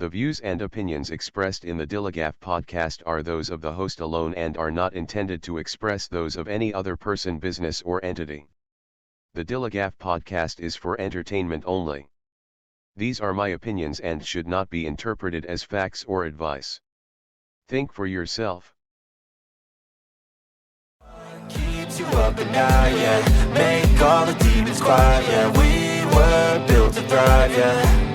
The views and opinions expressed in the DILLIGAF podcast are those of the host alone and are not intended to express those of any other person, business, or entity. The DILLIGAF podcast is for entertainment only. These are my opinions and should not be interpreted as facts or advice. Think for yourself. Keeps you up at night, yeah. Make all the demons quiet, yeah. We were built to thrive, yeah.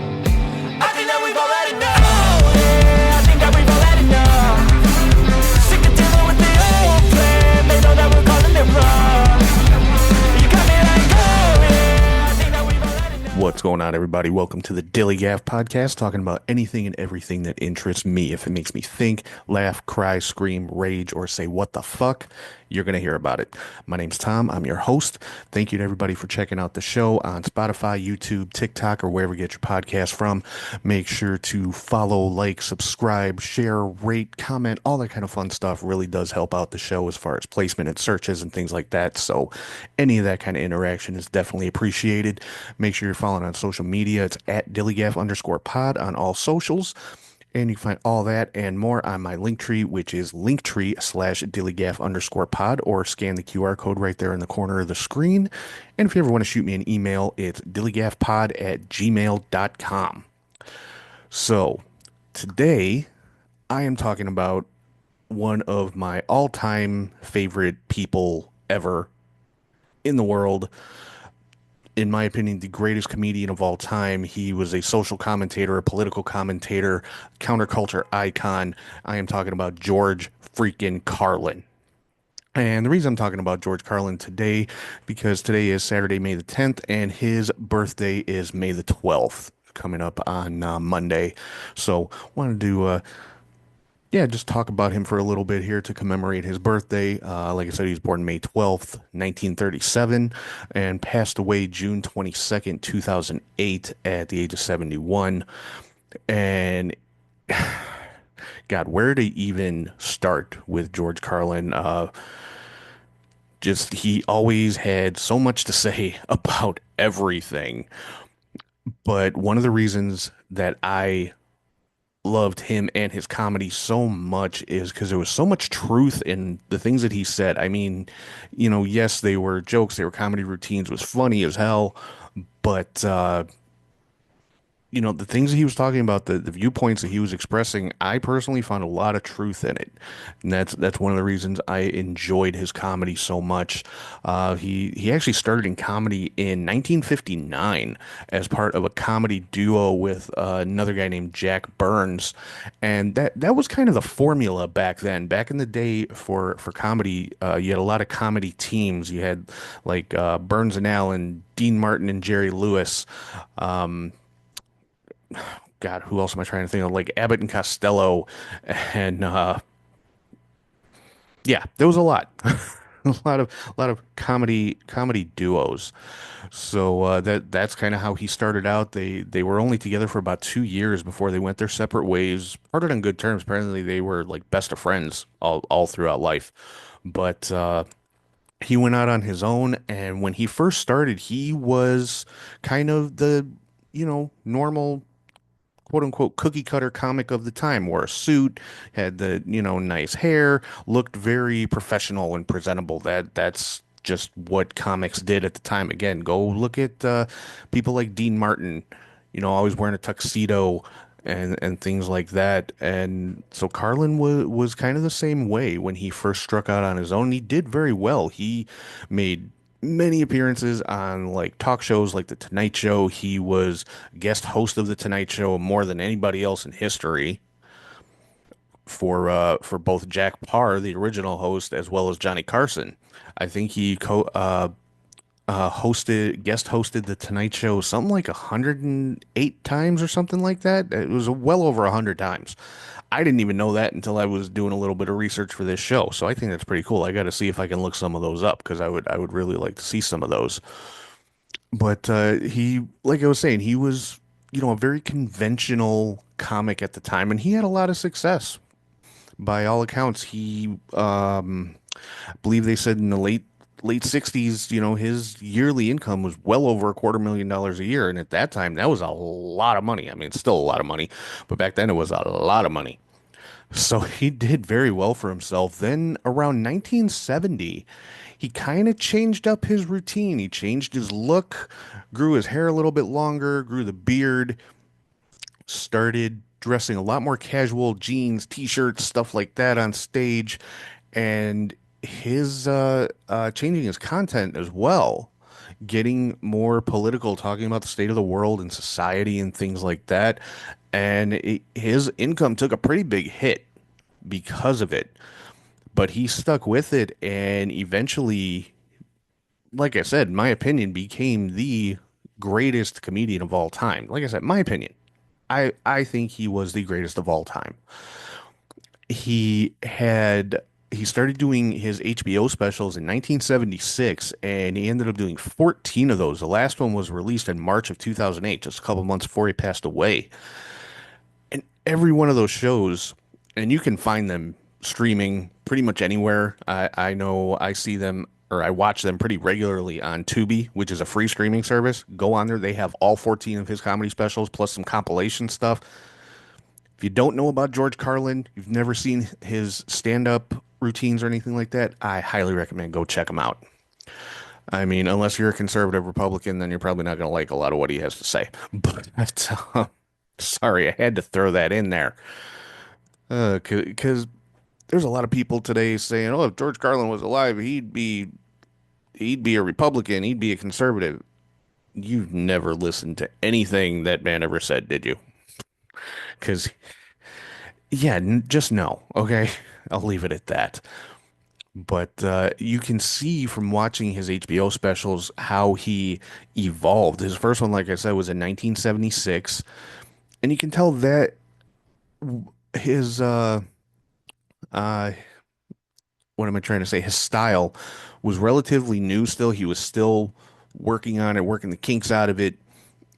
I think that we've all had enough, yeah. I think that we've all had enough. Sick of dealing with the old plan. They know that we're calling it wrong. You got me like, oh, yeah. I think that we've all had enough. What's going on, everybody? Welcome to the DILLIGAF podcast, talking about anything and everything that interests me. If it makes me think, laugh, cry, scream, rage, or say what the fuck, you're going to hear about it. My name's Tom. I'm your host. Thank you to everybody for checking out the show on Spotify, YouTube, TikTok, or wherever you get your podcast from. Make sure to follow, like, subscribe, share, rate, comment, all that kind of fun stuff. Really does help out the show as far as placement and searches and things like that. So any of that kind of interaction is definitely appreciated. Make sure you're following on social media. It's at DILLIGAF_pod on all socials. And you can find all that and more on my Linktree, which is Linktree/DILLIGAF_pod, or scan the QR code right there in the corner of the screen. And if you ever want to shoot me an email, it's dilligafpod@gmail.com. So today I am talking about one of my all-time favorite people ever in the world. In my opinion, the greatest comedian of all time. He was a social commentator, a political commentator, counterculture icon. I am talking about George freaking Carlin. And the reason I'm talking about George Carlin today, because today is Saturday, May the 10th, and his birthday is May the 12th, coming up on Monday. So wanted to just talk about him for a little bit here to commemorate his birthday. Like I said, he was born May 12th, 1937, and passed away June 22nd, 2008 at the age of 71. And God, where to even start with George Carlin? He always had so much to say about everything. But one of the reasons that I loved him and his comedy so much is because there was so much truth in the things that he said. I mean, yes, they were jokes, they were comedy routines, it was funny as hell, but the things that he was talking about, the viewpoints that he was expressing, I personally found a lot of truth in it. And that's one of the reasons I enjoyed his comedy so much. He actually started in comedy in 1959 as part of a comedy duo with another guy named Jack Burns. And that was kind of the formula back then. Back in the day for comedy, you had a lot of comedy teams. You had like Burns and Allen, Dean Martin and Jerry Lewis. God, who else am I trying to think of? Like Abbott and Costello, and there was a lot, a lot of comedy duos. So that's kind of how he started out. They were only together for about 2 years before they went their separate ways. Parted on good terms. Apparently, they were like best of friends all throughout life. But he went out on his own, and when he first started, he was kind of the normal, quote unquote, cookie cutter comic of the time. Wore a suit, had the nice hair, looked very professional and presentable. That's just what comics did at the time. Again, go look at people like Dean Martin, always wearing a tuxedo and things like that. And so Carlin was kind of the same way when he first struck out on his own. He did very well. He made many appearances on like talk shows like The Tonight Show. He was guest host of The Tonight Show more than anybody else in history for both Jack Parr, the original host, as well as Johnny Carson. I think he guest hosted The Tonight Show something like 108 times or something like that. It was well over 100 times. I didn't even know that until I was doing a little bit of research for this show. So I think that's pretty cool. I got to see if I can look some of those up, because I would really like to see some of those. But he, like I was saying, he was, a very conventional comic at the time, and he had a lot of success. By all accounts, he, I believe they said in the late late 60s, his yearly income was well over $250,000 a year. And at that time, that was a lot of money. I mean, it's still a lot of money, but back then it was a lot of money. So he did very well for himself. Then around 1970, he kind of changed up his routine. He changed his look, grew his hair a little bit longer, grew the beard, started dressing a lot more casual, jeans, t-shirts, stuff like that on stage, and his changing his content as well, getting more political, talking about the state of the world and society and things like that. And his income took a pretty big hit because of it, but he stuck with it and eventually, like I said, my opinion, became the greatest comedian of all time. Like I said, my opinion. I think he was the greatest of all time. He had he started doing his HBO specials in 1976 and he ended up doing 14 of those. The last one was released in March of 2008, just a couple months before he passed away. And every one of those shows, and you can find them streaming pretty much anywhere. I know I see them or I watch them pretty regularly on Tubi, which is a free streaming service. Go on there. They have all 14 of his comedy specials plus some compilation stuff. If you don't know about George Carlin, you've never seen his stand-up routines or anything like that, I highly recommend go check him out. I mean, unless you're a conservative Republican, then you're probably not going to like a lot of what he has to say. But sorry, I had to throw that in there. Because there's a lot of people today saying, "Oh, if George Carlin was alive, he'd be a Republican, he'd be a conservative." You've never listened to anything that man ever said, did you? Because yeah, just no. Okay, I'll leave it at that. But you can see from watching his HBO specials how he evolved. His first one, like I said, was in 1976, and you can tell that his uh what am I trying to say? His style was relatively new still. He was still working on it, working the kinks out of it,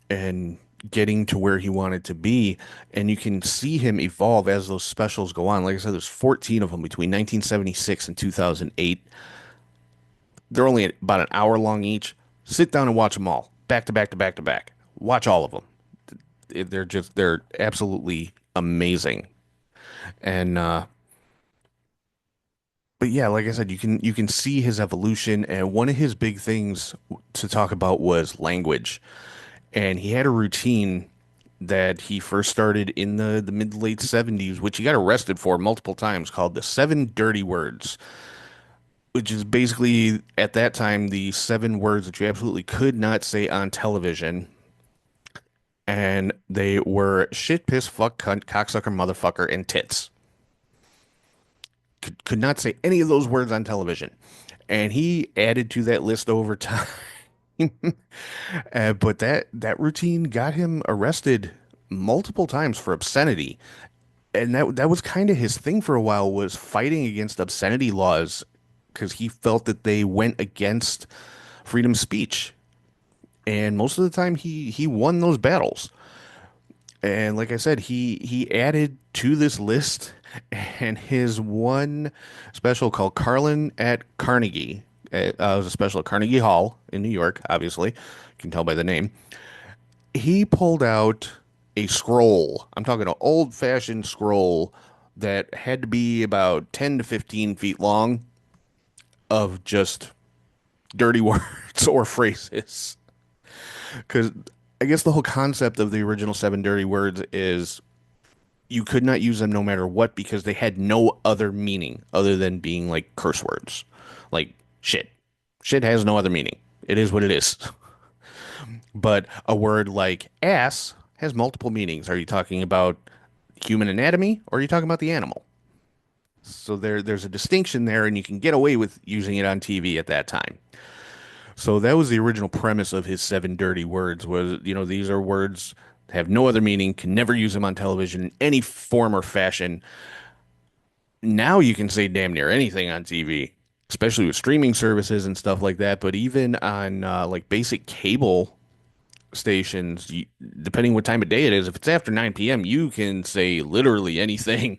and getting to where he wanted to be. And you can see him evolve as those specials go on. Like I said, there's 14 of them between 1976 and 2008. They're only about an hour long each. Sit down and watch them all, back to back to back to back. Watch all of them. They're absolutely amazing. And but yeah, like I said, you can see his evolution, and one of his big things to talk about was language. And he had a routine that he first started in the mid late 70s, which he got arrested for multiple times, called the seven dirty words, which is basically at that time the seven words that you absolutely could not say on television. And they were shit, piss, fuck, cunt, cocksucker, motherfucker, and tits. Could not say any of those words on television. And he added to that list over time. But that routine got him arrested multiple times for obscenity, and that was kind of his thing for a while, was fighting against obscenity laws because he felt that they went against freedom of speech. And most of the time, he won those battles. And like I said, he added to this list, and his one special called Carlin at Carnegie. It was a special at Carnegie Hall in New York, obviously. You can tell by the name. He pulled out a scroll. I'm talking an old-fashioned scroll that had to be about 10 to 15 feet long of just dirty words or phrases. Because I guess the whole concept of the original seven dirty words is you could not use them no matter what because they had no other meaning other than being like curse words. Like shit. Shit has no other meaning. It is what it is. But a word like ass has multiple meanings. Are you talking about human anatomy or are you talking about the animal? So there's a distinction there, and you can get away with using it on TV at that time. So that was the original premise of his seven dirty words was, these are words that have no other meaning, can never use them on television in any form or fashion. Now you can say damn near anything on TV, especially with streaming services and stuff like that. But even on like basic cable stations, depending what time of day it is, if it's after 9 p.m., you can say literally anything.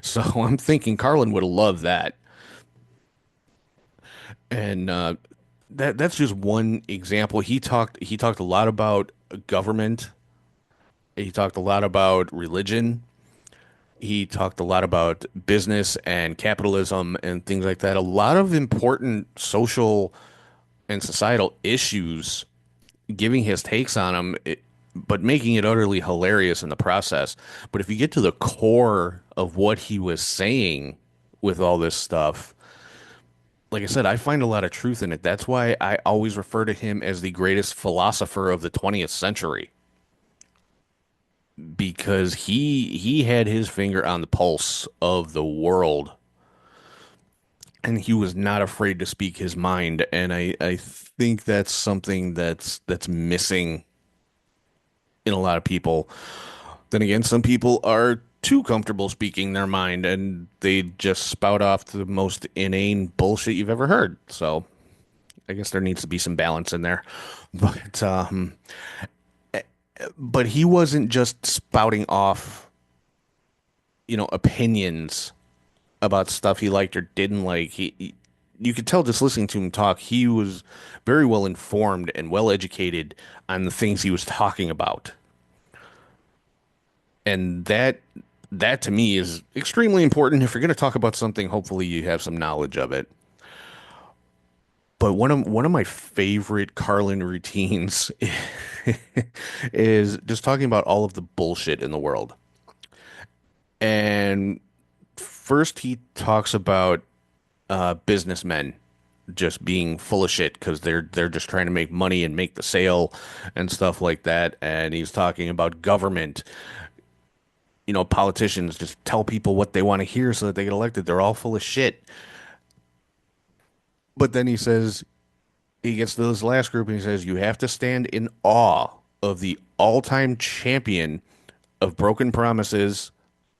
So I'm thinking Carlin would have loved that. And that's just one example. He talked a lot about government. He talked a lot about religion. He talked a lot about business and capitalism and things like that. A lot of important social and societal issues, giving his takes on them, but making it utterly hilarious in the process. But if you get to the core of what he was saying with all this stuff, like I said, I find a lot of truth in it. That's why I always refer to him as the greatest philosopher of the 20th century, because he had his finger on the pulse of the world, and he was not afraid to speak his mind. And I think that's something that's missing in a lot of people. Then again, some people are too comfortable speaking their mind and they just spout off the most inane bullshit you've ever heard. So I guess there needs to be some balance in there. But but he wasn't just spouting off, opinions about stuff he liked or didn't like. You could tell just listening to him talk, he was very well informed and well educated on the things he was talking about. And that to me is extremely important. If you're going to talk about something, hopefully you have some knowledge of it. But one of my favorite Carlin routines is just talking about all of the bullshit in the world. And first he talks about businessmen just being full of shit because they're just trying to make money and make the sale and stuff like that. And he's talking about government. Politicians just tell people what they want to hear so that they get elected. They're all full of shit. But then he gets to this last group and he says, you have to stand in awe of the all-time champion of broken promises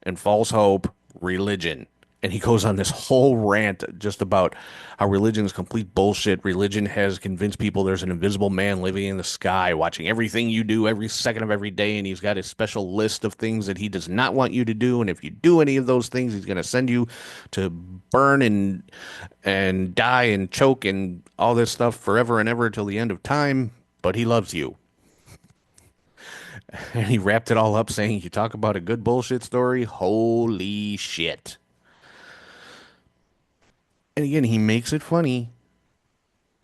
and false hope, religion. And he goes on this whole rant just about how religion is complete bullshit. Religion has convinced people there's an invisible man living in the sky, watching everything you do every second of every day. And he's got his special list of things that he does not want you to do. And if you do any of those things, he's going to send you to burn and die and choke and all this stuff forever and ever till the end of time. But he loves you. And he wrapped it all up saying, you talk about a good bullshit story. Holy shit. And again, he makes it funny,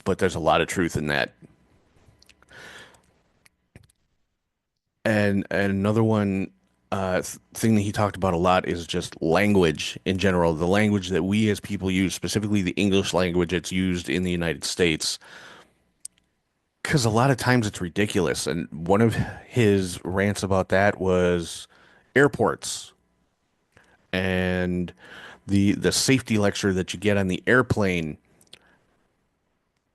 but there's a lot of truth in that. And another one thing that he talked about a lot is just language in general, the language that we as people use, specifically the English language that's used in the United States. Because a lot of times it's ridiculous. And one of his rants about that was airports and the safety lecture that you get on the airplane.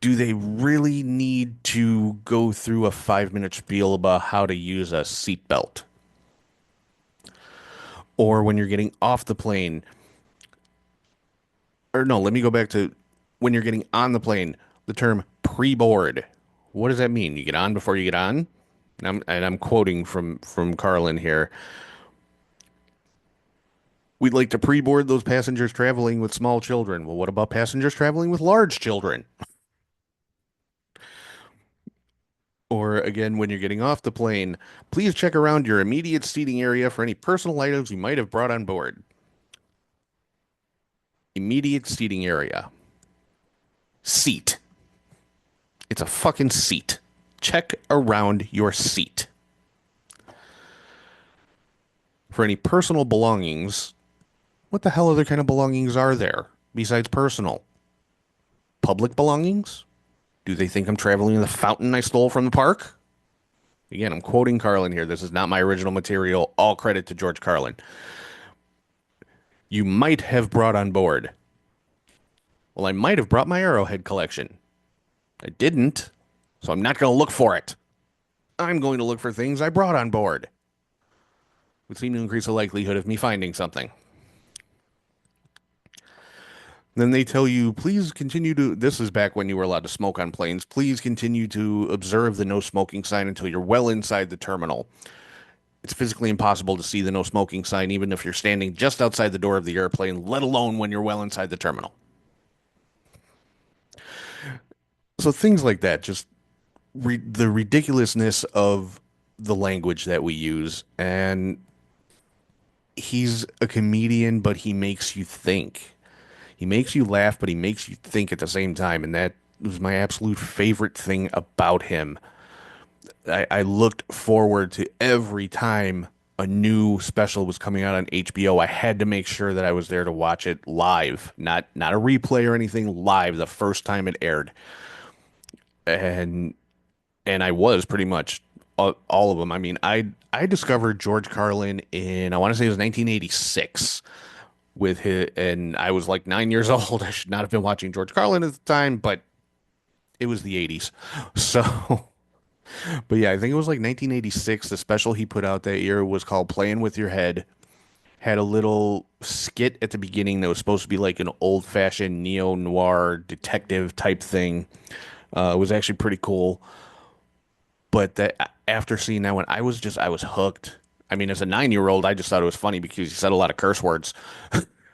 Do they really need to go through a 5-minute spiel about how to use a seatbelt? Or when you're getting off the plane, or no, let me go back to when you're getting on the plane, the term pre-board. What does that mean? You get on before you get on? And I'm quoting from Carlin here. We'd like to pre-board those passengers traveling with small children. Well, what about passengers traveling with large children? Or again, when you're getting off the plane, please check around your immediate seating area for any personal items you might have brought on board. Immediate seating area. Seat. It's a fucking seat. Check around your seat. For any personal belongings, what the hell other kind of belongings are there besides personal? Public belongings? Do they think I'm traveling in the fountain I stole from the park? Again, I'm quoting Carlin here. This is not my original material. All credit to George Carlin. You might have brought on board. Well, I might have brought my Arrowhead collection. I didn't, so I'm not going to look for it. I'm going to look for things I brought on board. Would seem to increase the likelihood of me finding something. Then they tell you, please continue to, this is back when you were allowed to smoke on planes, please continue to observe the no smoking sign until you're well inside the terminal. It's physically impossible to see the no smoking sign even if you're standing just outside the door of the airplane, let alone when you're well inside the terminal. So things like that, just the ridiculousness of the language that we use. And he's a comedian, but he makes you think. He makes you laugh, but he makes you think at the same time. And that was my absolute favorite thing about him. I looked forward to every time a new special was coming out on HBO. I had to make sure that I was there to watch it live, not a replay or anything, live the first time it aired. And I was pretty much all of them. I mean, I discovered George Carlin in, I want to say it was 1986 with his, and I was like 9 years old. I should not have been watching George Carlin at the time, but it was the 80s. So, but yeah, I think it was like 1986. The special he put out that year was called Playing with Your Head. Had a little skit at the beginning that was supposed to be like an old-fashioned neo-noir detective type thing. It was actually pretty cool. But that after seeing that one, I was hooked. I mean, as a 9 year old, I just thought it was funny because he said a lot of curse words.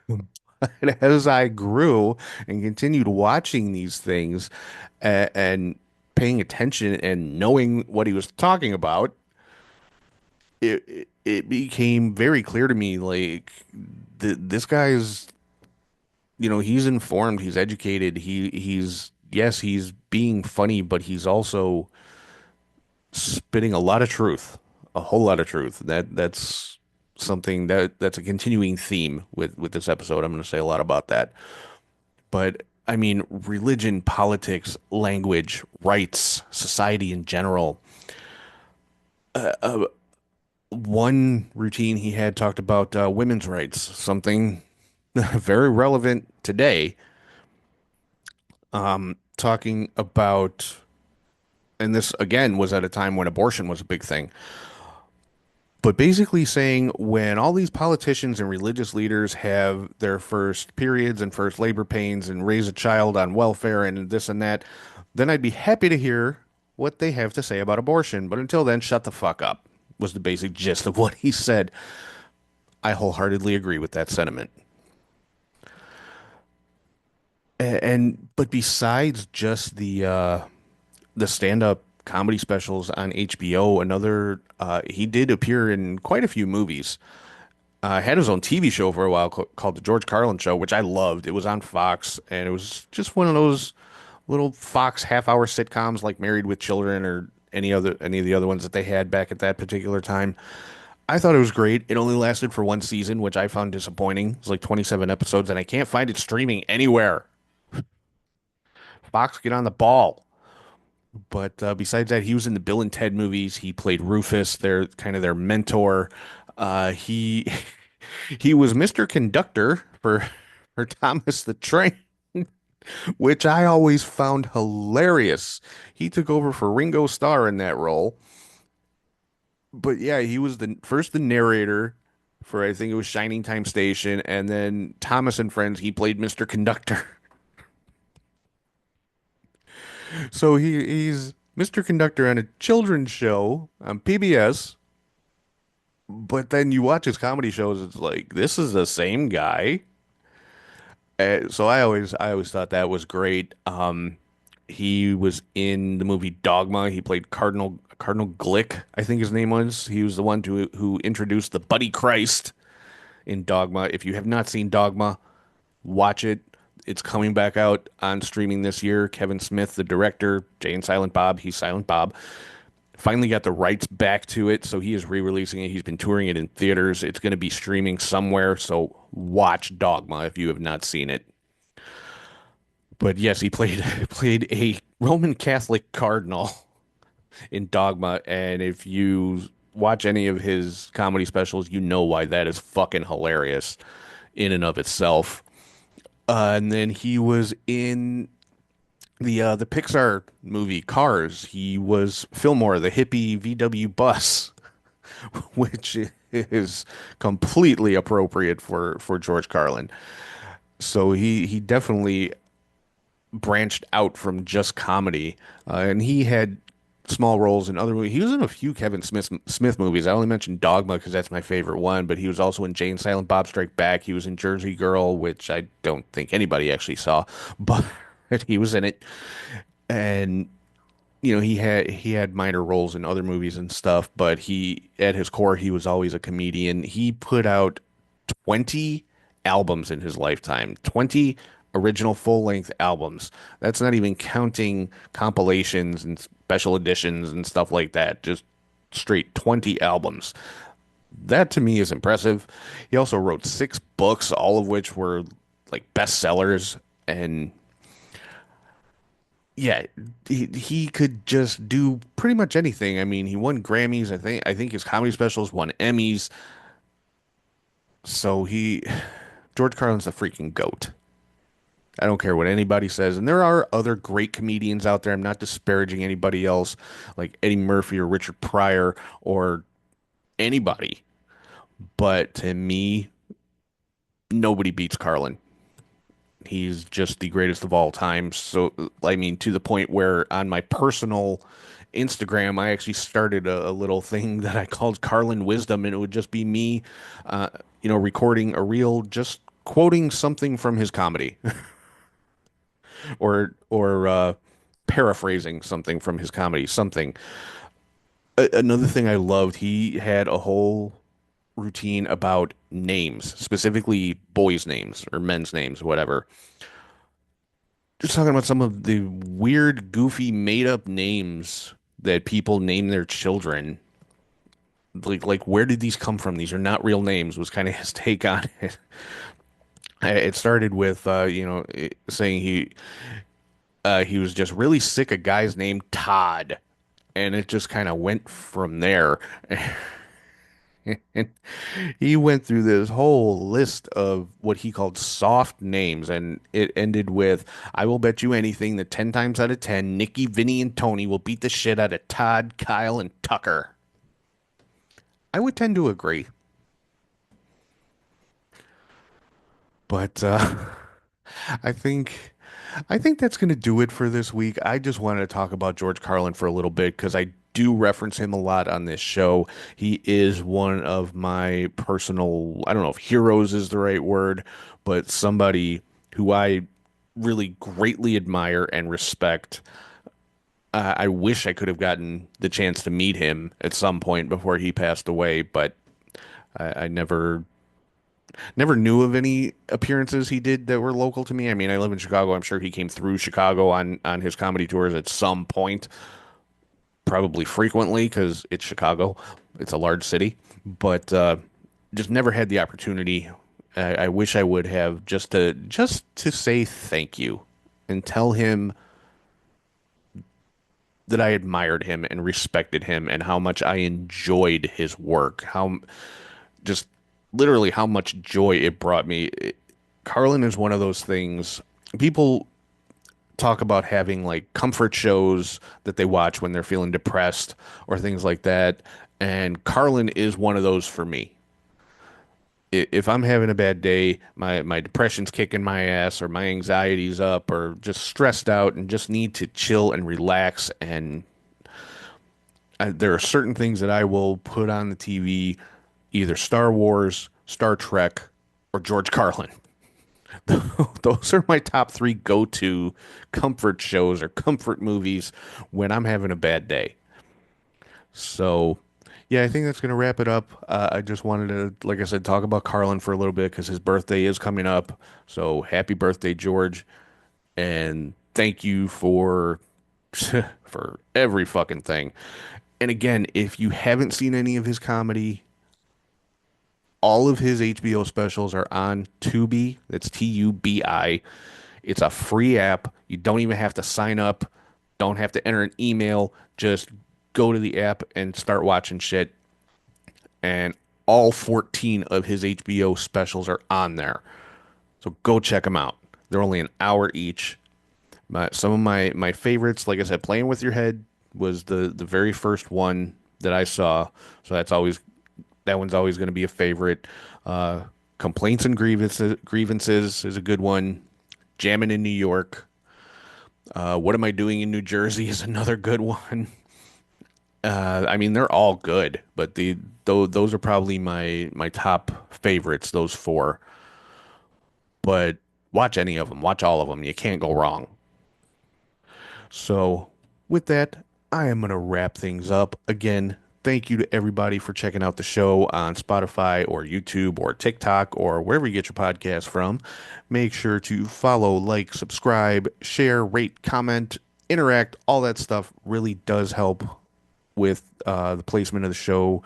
And as I grew and continued watching these things and paying attention and knowing what he was talking about, it became very clear to me like this guy's, he's informed, he's educated, he's yes, he's being funny, but he's also spitting a lot of truth, a whole lot of truth. That's something that's a continuing theme with this episode. I'm going to say a lot about that. But I mean, religion, politics, language, rights, society in general. One routine he had talked about women's rights, something very relevant today. Talking about, and this again was at a time when abortion was a big thing. But basically saying when all these politicians and religious leaders have their first periods and first labor pains and raise a child on welfare and this and that, then I'd be happy to hear what they have to say about abortion. But until then, shut the fuck up, was the basic gist of what he said. I wholeheartedly agree with that sentiment. And but besides just the stand-up comedy specials on HBO. Another, he did appear in quite a few movies. Had his own TV show for a while called The George Carlin Show, which I loved. It was on Fox, and it was just one of those little Fox half-hour sitcoms like Married with Children or any of the other ones that they had back at that particular time. I thought it was great. It only lasted for one season, which I found disappointing. It's like 27 episodes, and I can't find it streaming anywhere. Fox, get on the ball. But besides that, he was in the Bill and Ted movies. He played Rufus, their kind of their mentor. He he was Mr. Conductor for Thomas the Train, which I always found hilarious. He took over for Ringo Starr in that role. But yeah, he was the narrator for I think it was Shining Time Station, and then Thomas and Friends, he played Mr. Conductor. So he's Mr. Conductor on a children's show on PBS, but then you watch his comedy shows, it's like this is the same guy. So I always thought that was great. He was in the movie Dogma. He played Cardinal Glick, I think his name was. He was the one who introduced the Buddy Christ in Dogma. If you have not seen Dogma, watch it. It's coming back out on streaming this year. Kevin Smith, the director, Jay and Silent Bob, he's Silent Bob, finally got the rights back to it, so he is re-releasing it. He's been touring it in theaters. It's going to be streaming somewhere, so watch Dogma if you have not seen it. But yes, he played played a Roman Catholic cardinal in Dogma, and if you watch any of his comedy specials, you know why that is fucking hilarious in and of itself. And then he was in the Pixar movie Cars. He was Fillmore, the hippie VW bus, which is completely appropriate for George Carlin. So he definitely branched out from just comedy, and he had small roles in other movies. He was in a few Kevin Smith movies. I only mentioned Dogma because that's my favorite one, but he was also in Jay and Silent Bob Strike Back. He was in Jersey Girl, which I don't think anybody actually saw, but he was in it. and he had minor roles in other movies and stuff, but he at his core he was always a comedian. He put out 20 albums in his lifetime, 20 original full-length albums. That's not even counting compilations and special editions and stuff like that. Just straight 20 albums. That to me is impressive. He also wrote 6 books, all of which were like bestsellers. And yeah, he could just do pretty much anything. I mean, he won Grammys. I think his comedy specials won Emmys. So George Carlin's a freaking goat. I don't care what anybody says. And there are other great comedians out there. I'm not disparaging anybody else like Eddie Murphy or Richard Pryor or anybody. But to me, nobody beats Carlin. He's just the greatest of all time. So, I mean, to the point where on my personal Instagram, I actually started a little thing that I called Carlin Wisdom, and it would just be me, uh, recording a reel, just quoting something from his comedy, or paraphrasing something from his comedy. Something. Another thing I loved, he had a whole routine about names, specifically boys' names or men's names, whatever. Just talking about some of the weird, goofy, made-up names that people name their children. Like where did these come from? These are not real names, was kind of his take on it. It started with saying he was just really sick of guys named Todd, and it just kind of went from there. And he went through this whole list of what he called soft names, and it ended with, I will bet you anything that 10 times out of 10, Nikki, Vinny, and Tony will beat the shit out of Todd, Kyle, and Tucker. I would tend to agree. But I think I think that's going to do it for this week. I just wanted to talk about George Carlin for a little bit because I do reference him a lot on this show. He is one of my personal, I don't know if heroes is the right word, but somebody who I really greatly admire and respect. I wish I could have gotten the chance to meet him at some point before he passed away, but I never knew of any appearances he did that were local to me. I mean, I live in Chicago. I'm sure he came through Chicago on his comedy tours at some point, probably frequently because it's Chicago. It's a large city, but just never had the opportunity. I wish I would have just to say thank you and tell him that I admired him and respected him and how much I enjoyed his work. How just literally how much joy it brought me. Carlin is one of those things people talk about having like comfort shows that they watch when they're feeling depressed or things like that. And Carlin is one of those for me. If I'm having a bad day, my depression's kicking my ass or my anxiety's up or just stressed out and just need to chill and relax and there are certain things that I will put on the TV, either Star Wars, Star Trek, or George Carlin. Those are my top three go-to comfort shows or comfort movies when I'm having a bad day. So, yeah, I think that's going to wrap it up. I just wanted to, like I said, talk about Carlin for a little bit because his birthday is coming up. So, happy birthday, George. And thank you for for every fucking thing. And again, if you haven't seen any of his comedy, all of his HBO specials are on Tubi. That's Tubi. It's a free app. You don't even have to sign up. Don't have to enter an email. Just go to the app and start watching shit. And all 14 of his HBO specials are on there. So go check them out. They're only an hour each. Some of my favorites, like I said, Playing with Your Head was the very first one that I saw. So that one's always going to be a favorite. Complaints and Grievances is a good one. Jammin' in New York. What Am I Doing in New Jersey is another good one. I mean, they're all good, but those are probably my top favorites, those four. But watch any of them. Watch all of them. You can't go wrong. So, with that, I am going to wrap things up. Again, thank you to everybody for checking out the show on Spotify or YouTube or TikTok or wherever you get your podcast from. Make sure to follow, like, subscribe, share, rate, comment, interact. All that stuff really does help with the placement of the show.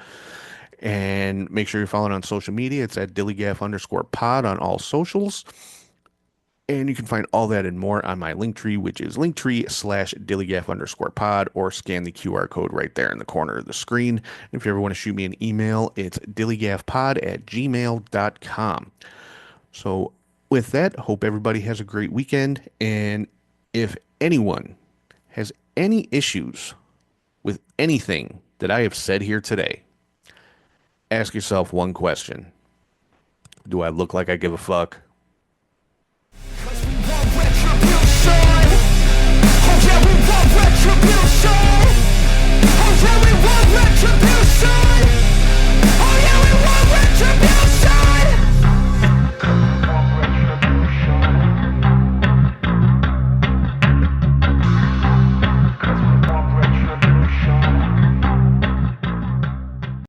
And make sure you're following on social media. It's at DILLIGAF_pod on all socials. And you can find all that and more on my Linktree, which is Linktree/DILLIGAF_pod, or scan the QR code right there in the corner of the screen. And if you ever want to shoot me an email, it's DILLIGAFpod@gmail.com. So with that, hope everybody has a great weekend. And if anyone has any issues with anything that I have said here today, ask yourself one question. Do I look like I give a fuck? Retribution. Oh yeah, we want retribution.